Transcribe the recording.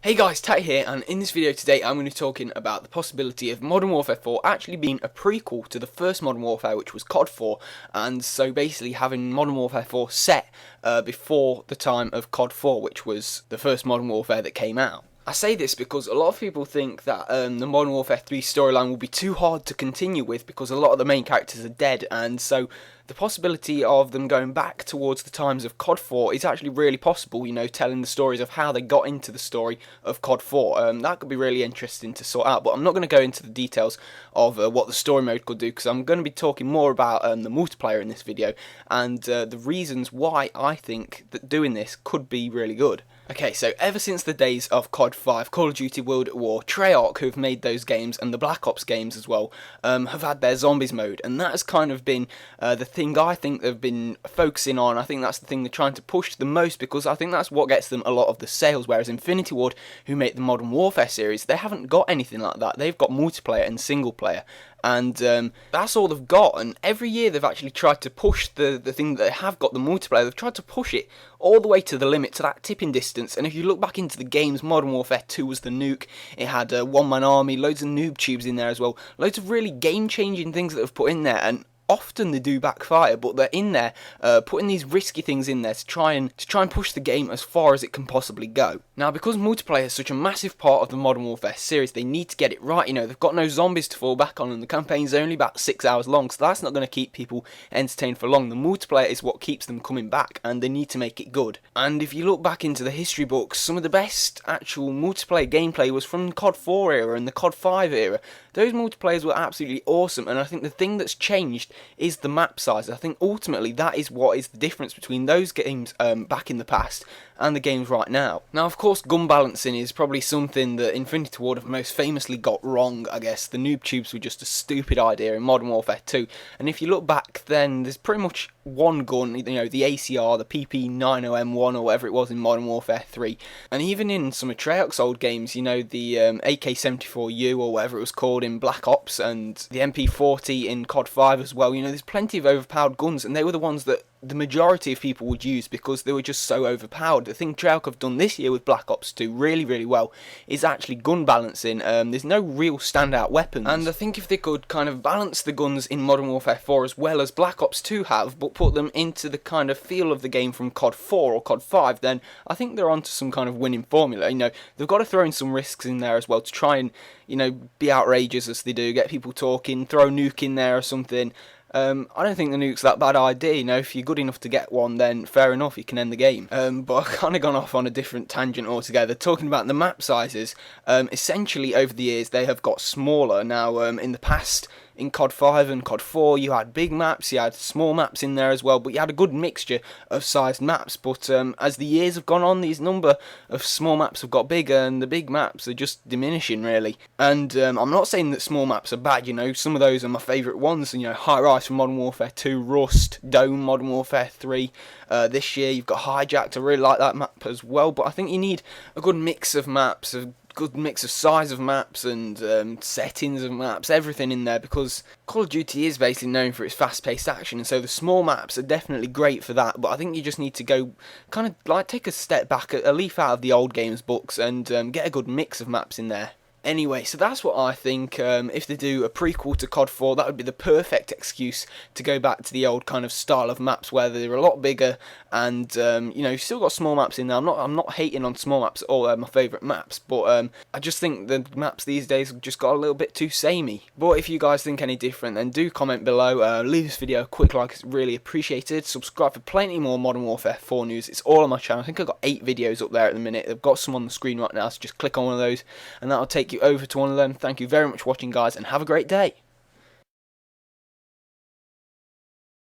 Hey guys, Tay here, and in this video today I'm going to be talking about the possibility of Modern Warfare 4 actually being a prequel to the first Modern Warfare, which was COD 4, and so basically having Modern Warfare 4 set before the time of COD 4, which was the first Modern Warfare that came out. I say this because a lot of people think that the Modern Warfare 3 storyline will be too hard to continue with because a lot of the main characters are dead, and so the possibility of them going back towards the times of COD 4 is actually really possible, you know, telling the stories of how they got into the story of COD 4. That could be really interesting to sort out, but I'm not going to go into the details of what the story mode could do because I'm going to be talking more about the multiplayer in this video and the reasons why I think that doing this could be really good. Okay, so ever since the days of COD 5, Call of Duty World at War, Treyarch, who've made those games, and the Black Ops games as well, have had their zombies mode, and that has kind of been the thing I think they've been focusing on. I think that's the thing they're trying to push the most because I think that's what gets them a lot of the sales, whereas Infinity Ward, who make the Modern Warfare series, they haven't got anything like that. They've got multiplayer and single player. And that's all they've got, and every year they've actually tried to push the thing that they have got, the multiplayer, they've tried to push it all the way to the limit, to that tipping distance. And if you look back into the games, Modern Warfare 2 was the Nuke, it had a one-man army, loads of noob tubes in there as well, loads of really game-changing things that they've put in there, and often they do backfire, but they're in there putting these risky things in there to try and push the game as far as it can possibly go. Now, because multiplayer is such a massive part of the Modern Warfare series, they need to get it right. You know, they've got no zombies to fall back on, and the campaign's only about 6 hours long, so that's not going to keep people entertained for long. The multiplayer is what keeps them coming back, and they need to make it good. And if you look back into the history books, some of the best actual multiplayer gameplay was from the COD 4 era and the COD 5 era. Those multiplayers were absolutely awesome, and I think the thing that's changed is the map size. I think ultimately that is what is the difference between those games back in the past and the games right now. Now, of course, gun balancing is probably something that Infinity Ward have most famously got wrong, I guess. The noob tubes were just a stupid idea in Modern Warfare 2, and if you look back then, there's pretty much one gun, you know, the ACR, the PP90M1 or whatever it was in Modern Warfare 3, and even in some of Treyarch's old games, you know, the AK-74U or whatever it was called in Black Ops, and the MP40 in COD 5 as well. You know, there's plenty of overpowered guns, and they were the ones that the majority of people would use because they were just so overpowered. The thing Treyarch have done this year with Black Ops 2 really, really well is actually gun balancing. There's no real standout weapons, and I think if they could kind of balance the guns in Modern Warfare 4 as well as Black Ops 2 have, but put them into the kind of feel of the game from COD 4 or COD 5, then I think they're onto some kind of winning formula. You know, they've got to throw in some risks in there as well to try and, you know, be outrageous as they do, get people talking, throw a nuke in there or something. I don't think the nuke's that bad idea. You know, if you're good enough to get one, then fair enough, you can end the game. But I've kind of gone off on a different tangent altogether. Talking about the map sizes, essentially over the years they have got smaller. Now, in the past, in COD 5 and COD 4, you had big maps, you had small maps in there as well, but you had a good mixture of sized maps. But as the years have gone on, these number of small maps have got bigger, and the big maps are just diminishing, really. And I'm not saying that small maps are bad, you know, some of those are my favourite ones, you know, High Rise from Modern Warfare 2, Rust, Dome, Modern Warfare 3. This year you've got Hijacked, I really like that map as well, but I think you need a good mix of maps, good mix of size of maps and settings of maps, everything in there, because Call of Duty is basically known for its fast-paced action, and so the small maps are definitely great for that, but I think you just need to go kind of like take a step back, a leaf out of the old games books, and get a good mix of maps in there. Anyway, so that's what I think. If they do a prequel to COD 4, that would be the perfect excuse to go back to the old kind of style of maps where they're a lot bigger and, you know, you've still got small maps in there. I'm not hating on small maps at all, they're my favourite maps, but I just think the maps these days have just got a little bit too samey. But if you guys think any different, then do comment below, leave this video a quick like, it's really appreciated. Subscribe for plenty more Modern Warfare 4 news, it's all on my channel. I think I've got 8 videos up there at the minute, I've got some on the screen right now, so just click on one of those and that'll take you over to one of them. Thank you very much for watching, guys, and have a great day.